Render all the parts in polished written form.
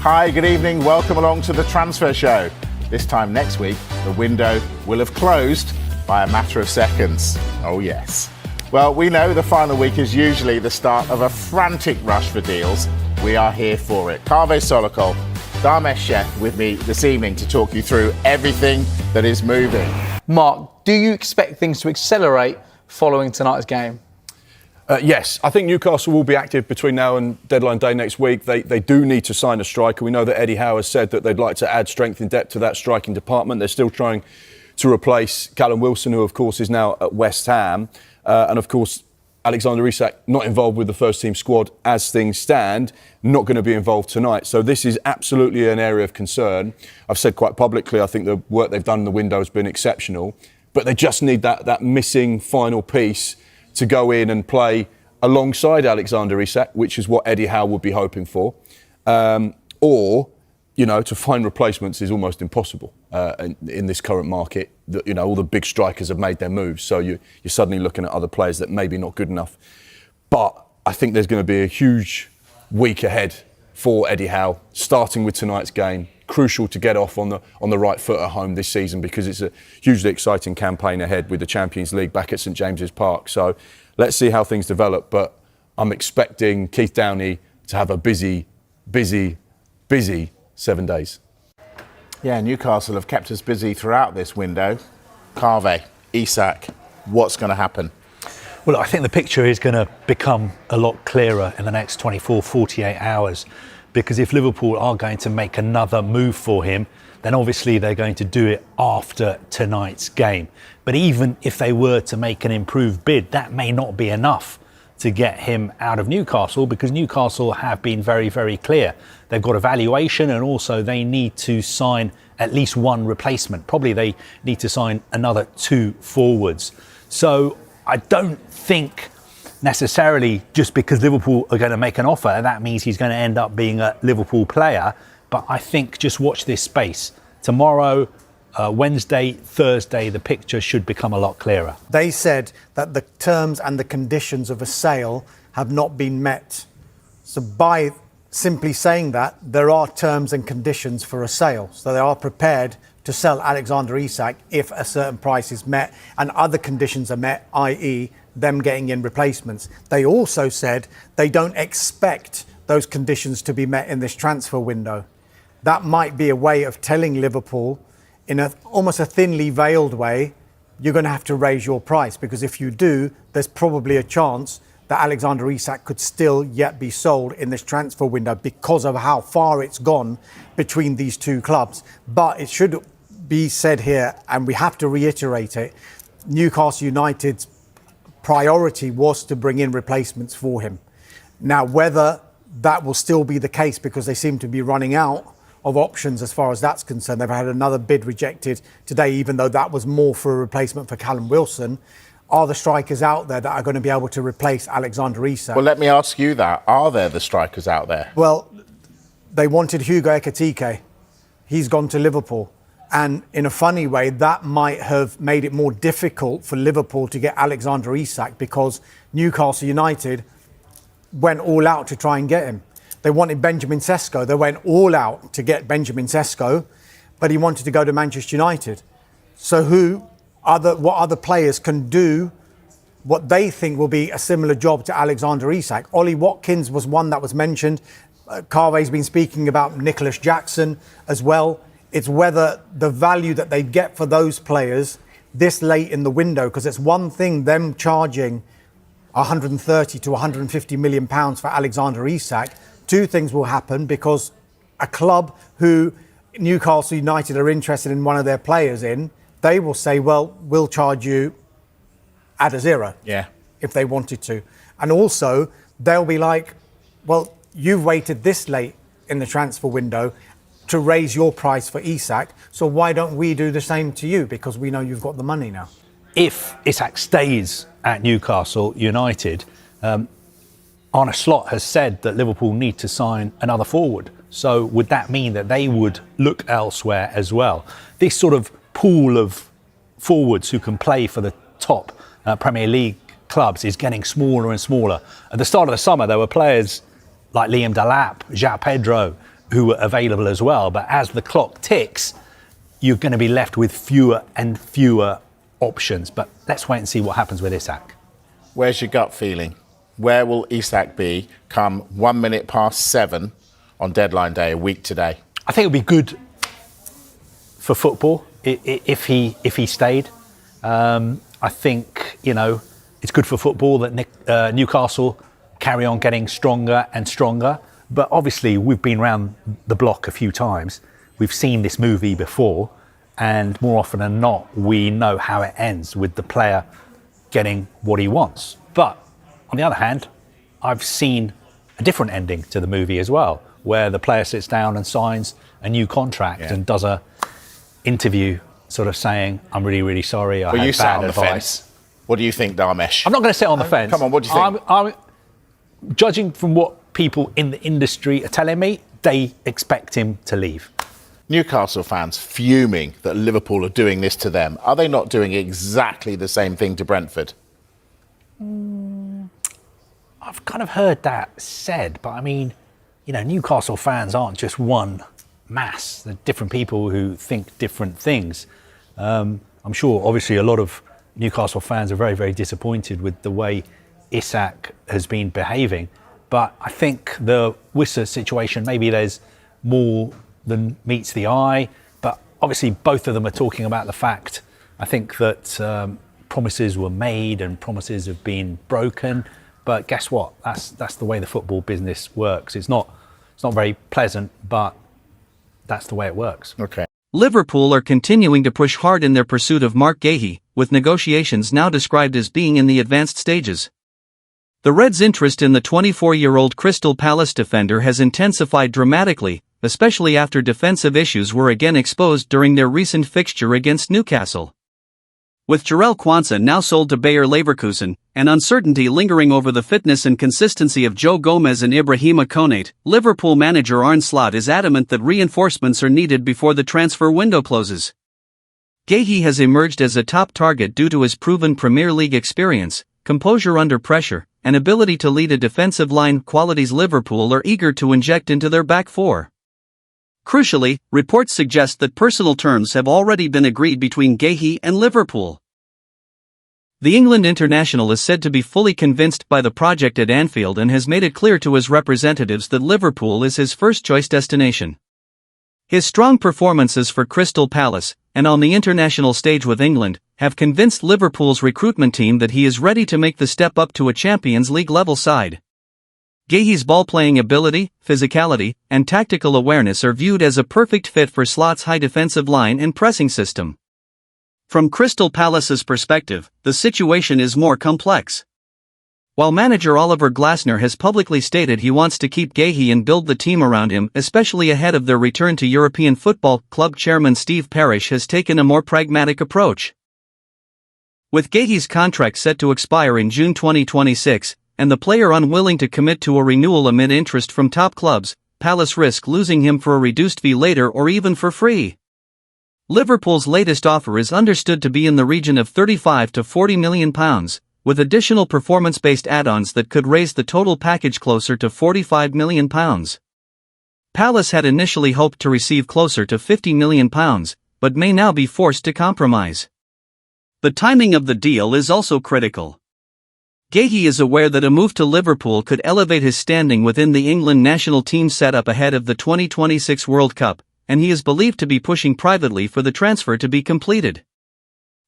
Hi, good evening. Welcome along to the Transfer Show. This time next week, the window will have closed by a matter of seconds. Oh, yes. Well, we know the final week is usually the start of a frantic rush for deals. We are here for it. Kaveh Solokol, Dharmesh Sheth with me this evening to talk you through everything that is moving. Mark, do you expect things to accelerate following tonight's game? Yes, I think Newcastle will be active between now and deadline day next week. They do need to sign a striker. We know that Eddie Howe has said that they'd like to add strength and depth to that striking department. They're still trying to replace Callum Wilson, who of course is now at West Ham. And of course, Alexander Isak not involved with the first team squad as things stand, not going to be involved tonight. So this is absolutely an area of concern. I've said quite publicly, I think the work they've done in the window has been exceptional, but they just need that missing final piece to go in and play alongside Alexander Isak, which is what Eddie Howe would be hoping for. Or, to find replacements is almost impossible in this current market. All the big strikers have made their moves, so you're suddenly looking at other players that maybe not good enough. But I think there's going to be a huge week ahead for Eddie Howe, starting with tonight's game. Crucial to get off on the right foot at home this season, because it's a hugely exciting campaign ahead with the Champions League back at St James's Park. So let's see how things develop, but I'm expecting Keith Downey to have a busy 7 days. Yeah, Newcastle have kept us busy throughout this window. Kaveh, Isak, what's going to happen? Well, I think the picture is going to become a lot clearer in the next 24, 48 hours. Because if Liverpool are going to make another move for him, then obviously they're going to do it after tonight's game. But even if they were to make an improved bid, that may not be enough to get him out of Newcastle, because Newcastle have been very, very clear. They've got a valuation, and also they need to sign at least one replacement. Probably they need to sign another 2 forwards. So I don't think necessarily just because Liverpool are going to make an offer, that means he's going to end up being a Liverpool player. But I think just watch this space. Tomorrow, Wednesday, Thursday, the picture should become a lot clearer. They said that the terms and the conditions of a sale have not been met. So by simply saying that, there are terms and conditions for a sale. So they are prepared to sell Alexander Isak if a certain price is met and other conditions are met, i.e. them getting in replacements. They also said they don't expect those conditions to be met in this transfer window. That might be a way of telling Liverpool, in almost a thinly veiled way, you're going to have to raise your price, because if you do, there's probably a chance that Alexander Isak could still yet be sold in this transfer window because of how far it's gone between these two clubs. But it should be said here, and we have to reiterate it, Newcastle United's priority was to bring in replacements for him. Now, whether that will still be the case, because they seem to be running out of options as far as that's concerned. They've had another bid rejected today, even though that was more for a replacement for Callum Wilson. Are the strikers out there that are going to be able to replace Alexander Isak? Well, let me ask you that. Are there the strikers out there? Well, they wanted Hugo Ekitike. He's gone to Liverpool. And in a funny way, that might have made it more difficult for Liverpool to get Alexander Isak, because Newcastle United went all out to try and get him. They wanted Benjamin Sesko. They went all out to get Benjamin Sesko, but he wanted to go to Manchester United. So what other players can do what they think will be a similar job to Alexander Isak? Ollie Watkins was one that was mentioned. Kaveh's been speaking about Nicholas Jackson as well. It's whether the value that they get for those players this late in the window, because it's one thing them charging 130 to 150 million pounds for Alexander Isak. Two things will happen, because a club who Newcastle United are interested in one of their players in, they will say, well, we'll charge you at a zero. Yeah. If they wanted to. And also they'll be like, well, you've waited this late in the transfer window to raise your price for Isak, so why don't we do the same to you, because we know you've got the money now. If Isak stays at Newcastle United, Arne Slot has said that Liverpool need to sign another forward. So would that mean that they would look elsewhere as well? This sort of pool of forwards who can play for the top Premier League clubs is getting smaller and smaller. At the start of the summer, there were players like Liam Delap, João Pedro, who are available as well. But as the clock ticks, you're going to be left with fewer and fewer options. But let's wait and see what happens with Isak. Where's your gut feeling? Where will Isak be come 1 minute past 7 on deadline day, a week today? I think it would be good for football if he stayed. I think, it's good for football that Newcastle carry on getting stronger and stronger. But obviously, we've been around the block a few times. We've seen this movie before. And more often than not, we know how it ends with the player getting what he wants. But on the other hand, I've seen a different ending to the movie as well, where the player sits down and signs a new contract and does a interview sort of saying, I'm really, really sorry, I had bad advice. What do you think, Dharmesh? I'm not going to sit on the fence. Come on, what do you think? I'm judging from what people in the industry are telling me, they expect him to leave. Newcastle fans fuming that Liverpool are doing this to them. Are they not doing exactly the same thing to Brentford? I've kind of heard that said, but I mean, Newcastle fans aren't just one mass. They're different people who think different things. I'm sure, obviously, a lot of Newcastle fans are very, very disappointed with the way Isak has been behaving. But I think the Wissa situation, maybe there's more than meets the eye. But obviously, both of them are talking about the fact, I think, that promises were made and promises have been broken. But guess what? That's the way the football business works. It's not very pleasant, but that's the way it works. Okay. Liverpool are continuing to push hard in their pursuit of Marc Guehi, with negotiations now described as being in the advanced stages. The Reds' interest in the 24-year-old Crystal Palace defender has intensified dramatically, especially after defensive issues were again exposed during their recent fixture against Newcastle. With Jarell Quansah now sold to Bayer Leverkusen, and uncertainty lingering over the fitness and consistency of Joe Gomez and Ibrahima Konate, Liverpool manager Arne Slot is adamant that reinforcements are needed before the transfer window closes. Guehi has emerged as a top target due to his proven Premier League experience, composure under pressure, and ability to lead a defensive line, qualities Liverpool are eager to inject into their back four. Crucially, reports suggest that personal terms have already been agreed between Guehi and Liverpool. The England international is said to be fully convinced by the project at Anfield and has made it clear to his representatives that Liverpool is his first-choice destination. His strong performances for Crystal Palace, and on the international stage with England, have convinced Liverpool's recruitment team that he is ready to make the step up to a Champions League-level side. Guehi's ball-playing ability, physicality, and tactical awareness are viewed as a perfect fit for Slot's high defensive line and pressing system. From Crystal Palace's perspective, the situation is more complex. While manager Oliver Glasner has publicly stated he wants to keep Guehi and build the team around him, especially ahead of their return to European football, club chairman Steve Parish has taken a more pragmatic approach. With Guehi's contract set to expire in June 2026, and the player unwilling to commit to a renewal amid interest from top clubs, Palace risk losing him for a reduced fee later or even for free. Liverpool's latest offer is understood to be in the region of £35 to £40 million, with additional performance-based add-ons that could raise the total package closer to £45 million. Palace had initially hoped to receive closer to £50 million, but may now be forced to compromise. The timing of the deal is also critical. Guehi is aware that a move to Liverpool could elevate his standing within the England national team setup ahead of the 2026 World Cup, and he is believed to be pushing privately for the transfer to be completed.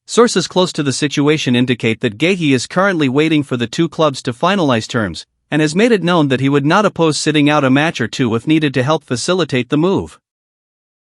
Sources close to the situation indicate that Guehi is currently waiting for the two clubs to finalize terms, and has made it known that he would not oppose sitting out a match or two if needed to help facilitate the move.